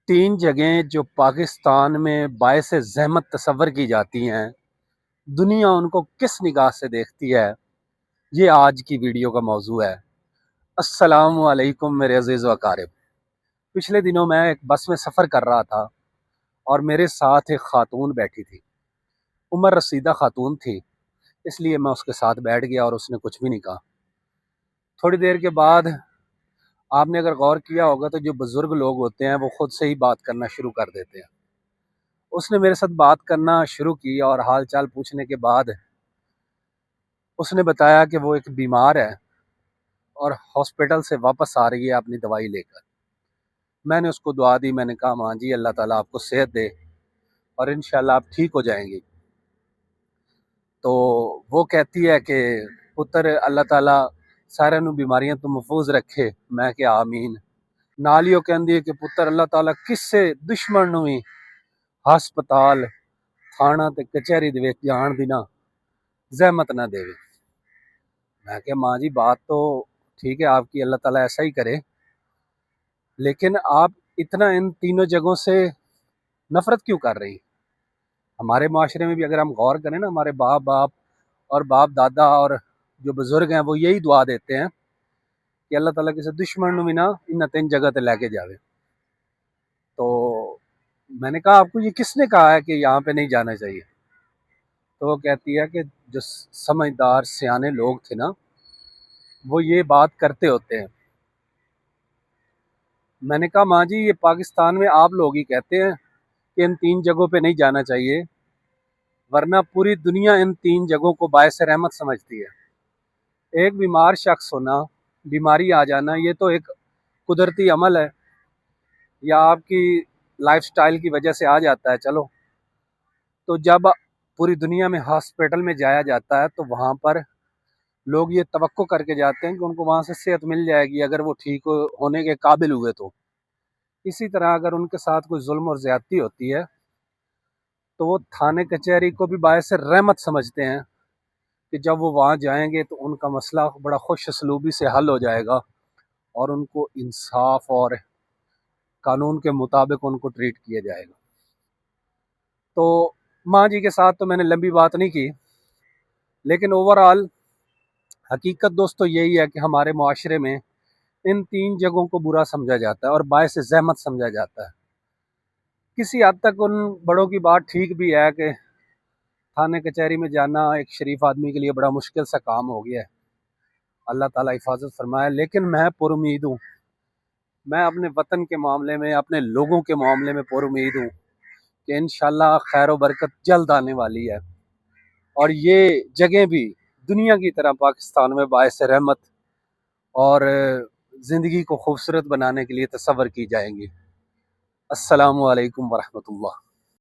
تین جگہیں جو پاکستان میں باعث زحمت تصور کی جاتی ہیں، دنیا ان کو کس نگاہ سے دیکھتی ہے، یہ آج کی ویڈیو کا موضوع ہے۔ السلام علیکم میرے عزیز و اقارب۔ پچھلے دنوں میں ایک بس میں سفر کر رہا تھا اور میرے ساتھ ایک خاتون بیٹھی تھی۔ عمر رسیدہ خاتون تھی، اس لیے میں اس کے ساتھ بیٹھ گیا اور اس نے کچھ بھی نہیں کہا۔ تھوڑی دیر کے بعد آپ نے اگر غور کیا ہوگا تو جو بزرگ لوگ ہوتے ہیں وہ خود سے ہی بات کرنا شروع کر دیتے ہیں۔ اس نے میرے ساتھ بات کرنا شروع کی اور حال چال پوچھنے کے بعد اس نے بتایا کہ وہ ایک بیمار ہے اور ہاسپٹل سے واپس آ رہی ہے اپنی دوائی لے کر۔ میں نے اس کو دعا دی، میں نے کہا ماں جی اللہ تعالیٰ آپ کو صحت دے اور انشاءاللہ آپ ٹھیک ہو جائیں گی۔ تو وہ کہتی ہے کہ پتر اللہ تعالیٰ سارے نو بیماریاں تو محفوظ رکھے، میں کہ آمین۔ نالیو کہندی ہے کہ پتر اللہ تعالیٰ کسے دشمن نو ہی ہسپتال تھانہ تے کچہری دے وچ جان دی نا زحمت نہ دے۔ میں کہ ماں جی بات تو ٹھیک ہے آپ کی، اللہ تعالیٰ ایسا ہی کرے، لیکن آپ اتنا ان تینوں جگہوں سے نفرت کیوں کر رہی؟ ہمارے معاشرے میں بھی اگر ہم غور کریں نا، ہمارے باپ اور باپ دادا اور جو بزرگ ہیں وہ یہی دعا دیتے ہیں کہ اللہ تعالیٰ کسی دشمن نو بھی نا ان تین جگہ تے لے کے جاوے۔ تو میں نے کہا آپ کو یہ کس نے کہا ہے کہ یہاں پہ نہیں جانا چاہیے؟ تو وہ کہتی ہے کہ جو سمجھدار سیانے لوگ تھے نا وہ یہ بات کرتے ہوتے ہیں۔ میں نے کہا ماں جی یہ پاکستان میں آپ لوگ ہی کہتے ہیں کہ ان تین جگہوں پہ نہیں جانا چاہیے، ورنہ پوری دنیا ان تین جگہوں کو باعث رحمت سمجھتی ہے۔ ایک بیمار شخص ہونا، بیماری آ جانا، یہ تو ایک قدرتی عمل ہے یا آپ کی لائف سٹائل کی وجہ سے آ جاتا ہے، چلو۔ تو جب پوری دنیا میں ہاسپٹل میں جایا جاتا ہے تو وہاں پر لوگ یہ توقع کر کے جاتے ہیں کہ ان کو وہاں سے صحت مل جائے گی اگر وہ ٹھیک ہونے کے قابل ہوئے تو۔ اسی طرح اگر ان کے ساتھ کوئی ظلم اور زیادتی ہوتی ہے تو وہ تھانے کچہری کو بھی باعث رحمت سمجھتے ہیں کہ جب وہ وہاں جائیں گے تو ان کا مسئلہ بڑا خوش اسلوبی سے حل ہو جائے گا اور ان کو انصاف اور قانون کے مطابق ان کو ٹریٹ کیا جائے گا۔ تو ماں جی کے ساتھ تو میں نے لمبی بات نہیں کی، لیکن اوورآل حقیقت دوستو یہی ہے کہ ہمارے معاشرے میں ان تین جگہوں کو برا سمجھا جاتا ہے اور باعث زحمت سمجھا جاتا ہے۔ کسی حد تک ان بڑوں کی بات ٹھیک بھی ہے کہ تھانے کچہری میں جانا ایک شریف آدمی کے لیے بڑا مشکل سا کام ہو گیا ہے، اللہ تعالیٰ حفاظت فرمائے، لیکن میں پر امید ہوں، میں اپنے وطن کے معاملے میں، اپنے لوگوں کے معاملے میں پر امید ہوں کہ انشاءاللہ خیر و برکت جلد آنے والی ہے اور یہ جگہیں بھی دنیا کی طرح پاکستان میں باعث رحمت اور زندگی کو خوبصورت بنانے کے لیے تصور کی جائیں گی۔ السلام علیکم ورحمۃ اللہ۔